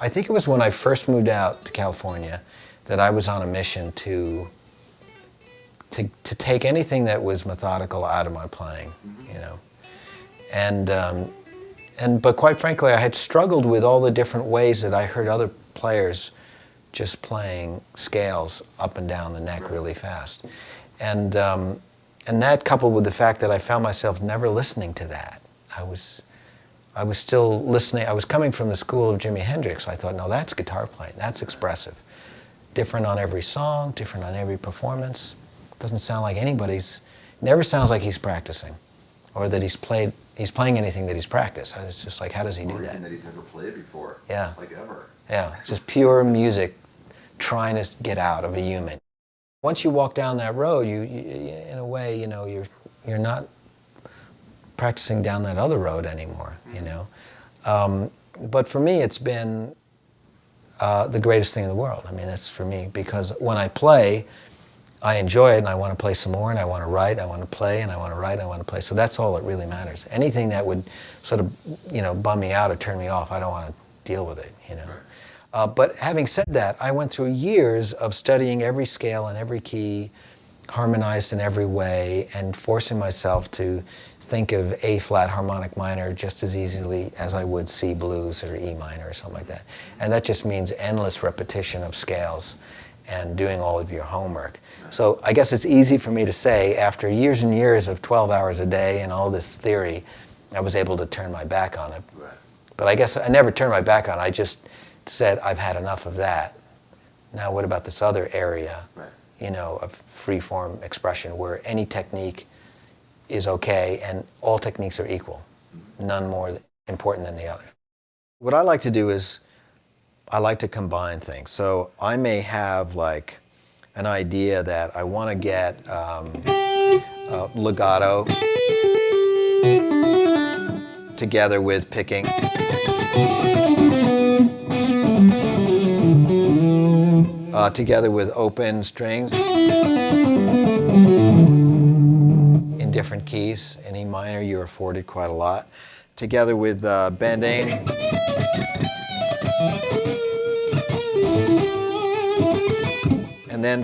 I think it was when I first moved out to California that I was on a mission to take anything that was methodical out of my playing, you know. But quite frankly, I had struggled with all the different ways that I heard other players just playing scales up and down the neck really fast. And that, coupled with the fact that I found myself never listening to that. I was still listening. I was coming from the school of Jimi Hendrix. I thought, no, that's guitar playing. That's expressive. Different on every song, different on every performance. Doesn't sound like anybody's, never sounds like he's practicing or that he's playing anything that he's practiced. It's just like, how does he do that? Or anything that he's never played before. Yeah. Like ever. Yeah, it's just pure music trying to get out of a human. Once you walk down that road, you in a way, you know, you're not practicing down that other road anymore, you know. But for me, it's been the greatest thing in the world. I mean, that's for me, because when I play, I enjoy it, and I want to play some more, and I want to write, I want to play, and I want to write, I want to play. So that's all that really matters. Anything that would sort of, you know, bum me out or turn me off, I don't want to deal with it, you know. But having said that, I went through years of studying every scale and every key, harmonized in every way, and forcing myself to think of A flat harmonic minor just as easily as I would C blues or E minor or something like that. And that just means endless repetition of scales and doing all of your homework. So I guess it's easy for me to say, after years and years of 12 hours a day and all this theory, I was able to turn my back on it. Right. But I guess I never turned my back on it. I just said, I've had enough of that. Now what about this other area, right, you know, of free-form expression where any technique is okay and all techniques are equal, none more important than the other. What I like to do is I like to combine things. So I may have like an idea that I want to get legato together with picking. Together with open strings in different keys. In E minor, you're afforded quite a lot. Together with bending. And then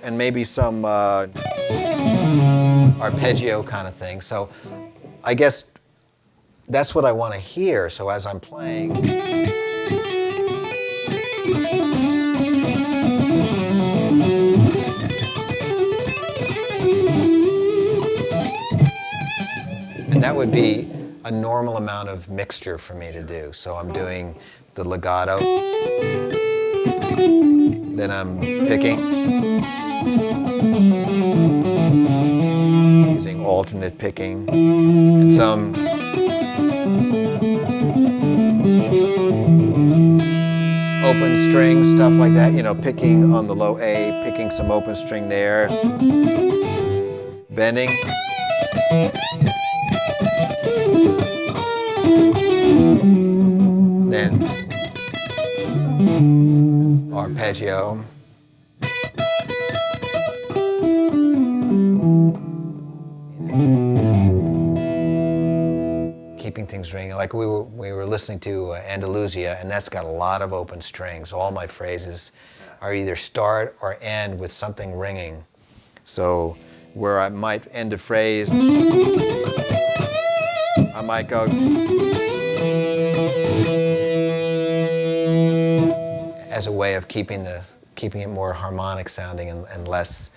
and maybe some arpeggio kind of thing. So I guess that's what I want to hear. So as I'm playing, and that would be a normal amount of mixture for me to do. So I'm doing the legato, then I'm picking, using alternate picking, and some open string, stuff like that, you know, picking on the low A, picking some open string there, bending, then arpeggio, keeping things ringing. Like we were listening to Andalusia, and that's got a lot of open strings. All my phrases are either start or end with something ringing. So where I might end a phrase, I might go as a way of keeping it more harmonic sounding and less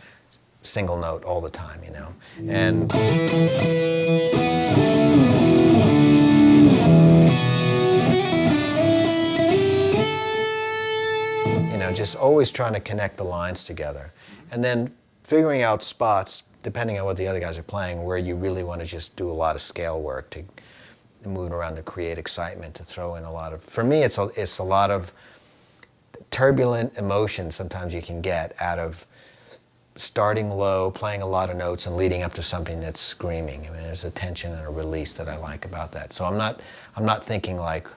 single note all the time, you know. And you know, just always trying to connect the lines together. And then figuring out spots, depending on what the other guys are playing, where you really want to just do a lot of scale work to move around to create excitement, to throw in a lot of, for me it's a lot of turbulent emotions sometimes you can get out of starting low, playing a lot of notes, and leading up to something that's screaming. I mean, there's a tension and a release that I like about that. So I'm not thinking like,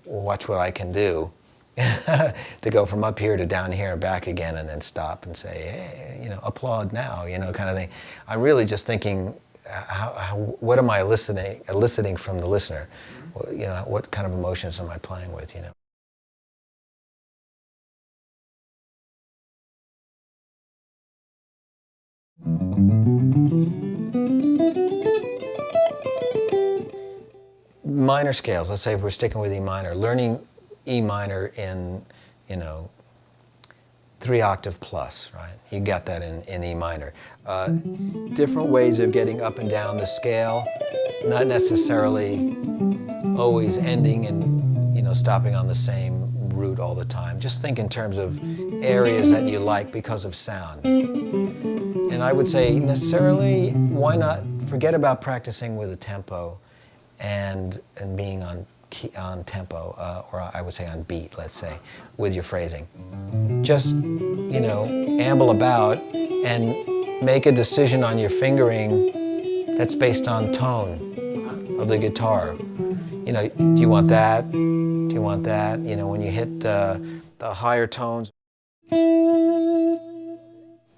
well, watch what I can do to go from up here to down here and back again, and then stop and say, hey, you know, applaud now, you know, kind of thing. I'm really just thinking what am I eliciting from the listener? You know, what kind of emotions am I playing with, you know? Minor scales, let's say if we're sticking with E minor, learning E minor in, you know, 3-octave plus, right? You got that in E minor. Different ways of getting up and down the scale, not necessarily always ending and, you know, stopping on the same root all the time. Just think in terms of areas that you like because of sound. And I would say necessarily, why not forget about practicing with a tempo and being on tempo, or I would say on beat, let's say, with your phrasing. Just, you know, amble about and make a decision on your fingering that's based on tone of the guitar. You know, do you want that? Do you want that? You know, when you hit the higher tones.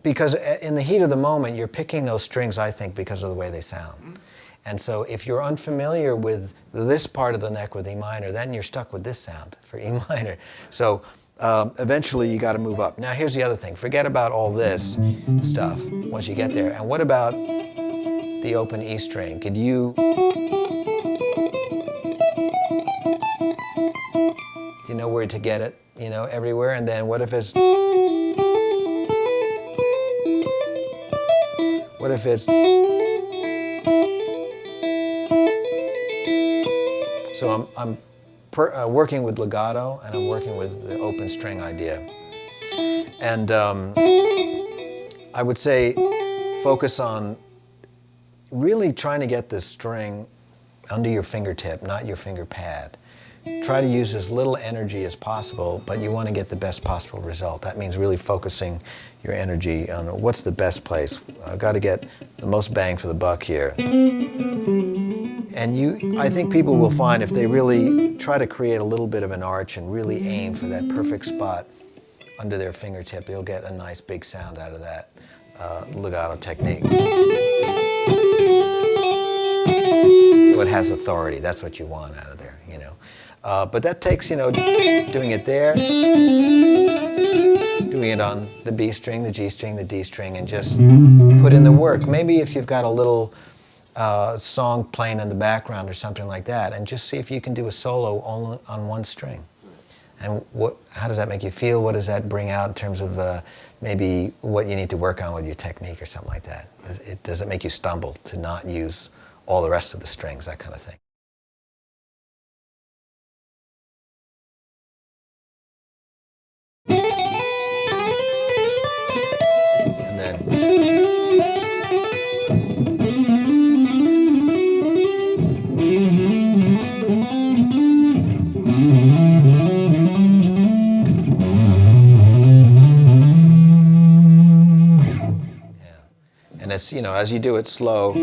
Because in the heat of the moment, you're picking those strings, I think, because of the way they sound. And so if you're unfamiliar with this part of the neck with E minor, then you're stuck with this sound for E minor. So eventually you got to move up. Now here's the other thing. Forget about all this stuff once you get there. And what about the open E string? Could you... Do you know where to get it? You know, everywhere? And then what if it's... What if it's... So I'm working with legato, and I'm working with the open string idea. And I would say focus on really trying to get the string under your fingertip, not your finger pad. Try to use as little energy as possible, but you want to get the best possible result. That means really focusing your energy on what's the best place. I've got to get the most bang for the buck here. And I think people will find if they really try to create a little bit of an arch and really aim for that perfect spot under their fingertip, they'll get a nice big sound out of that legato technique. So it has authority. That's what you want out of there, you know. But that takes, you know, doing it there, doing it on the B string, the G string, the D string, and just put in the work. Maybe if you've got a little song playing in the background or something like that, and just see if you can do a solo only on one string. And how does that make you feel? What does that bring out in terms of maybe what you need to work on with your technique or something like that? Does it make you stumble to not use all the rest of the strings, that kind of thing? And then... And it's, you know, as you do it slow,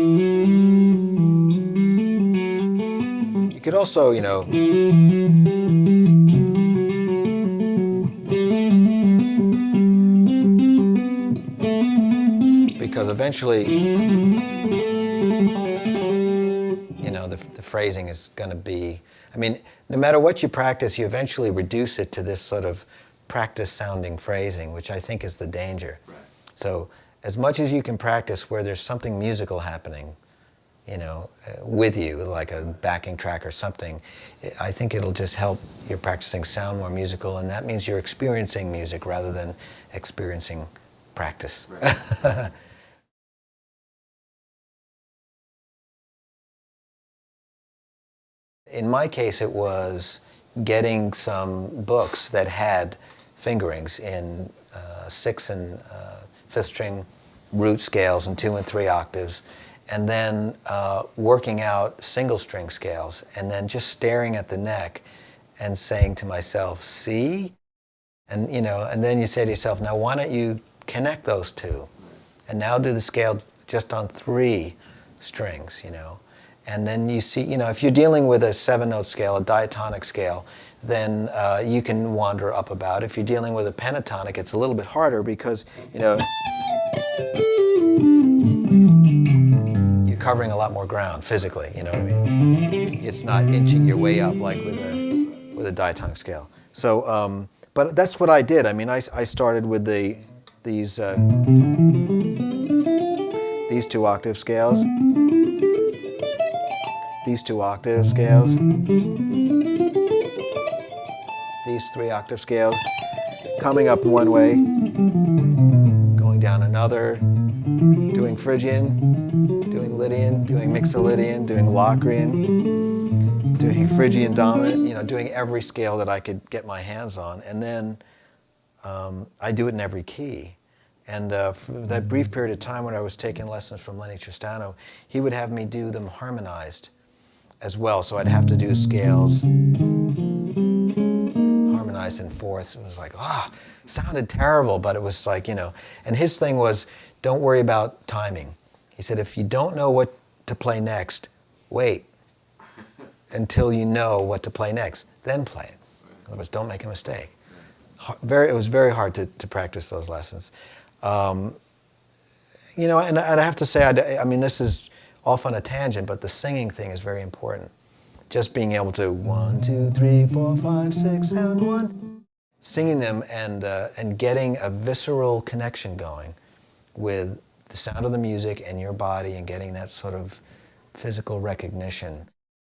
you could also, you know, because eventually, you know, the phrasing is going to be, I mean, no matter what you practice, you eventually reduce it to this sort of practice sounding phrasing, which I think is the danger. Right. So as much as you can practice where there's something musical happening, you know, with you, like a backing track or something, I think it'll just help your practicing sound more musical, and that means you're experiencing music rather than experiencing practice. Right. In my case, it was getting some books that had fingerings in 6 and 5th string root scales and 2 and 3 octaves, and then working out single string scales, and then just staring at the neck and saying to myself, see? And, you know, and then you say to yourself, now why don't you connect those two? And now do the scale just on 3 strings, you know? And then you see, you know, if you're dealing with a 7-note scale, a diatonic scale, then you can wander up about. If you're dealing with a pentatonic, it's a little bit harder because, you know, covering a lot more ground physically, you know what I mean? It's not inching your way up like with a diatonic scale. So, but that's what I did. I mean, I started with these 2-octave scales, these 2-octave scales, these 3-octave scales, coming up one way, going down another, doing Phrygian, doing Lydian, doing Mixolydian, doing Locrian, doing Phrygian dominant, you know, doing every scale that I could get my hands on. And then I do it in every key. And for that brief period of time when I was taking lessons from Lenny Tristano, he would have me do them harmonized as well. So I'd have to do scales harmonized in fourths. It was like, sounded terrible, but it was like, you know. And his thing was, don't worry about timing. He said, if you don't know what to play next, wait until you know what to play next, then play it. In other words, don't make a mistake. It was very hard to practice those lessons. You know, and I have to say, I mean, this is off on a tangent, but the singing thing is very important. Just being able to 1, 2, 3, 4, 5, 6, 7, 1. Singing them and getting a visceral connection going with the sound of the music and your body and getting that sort of physical recognition.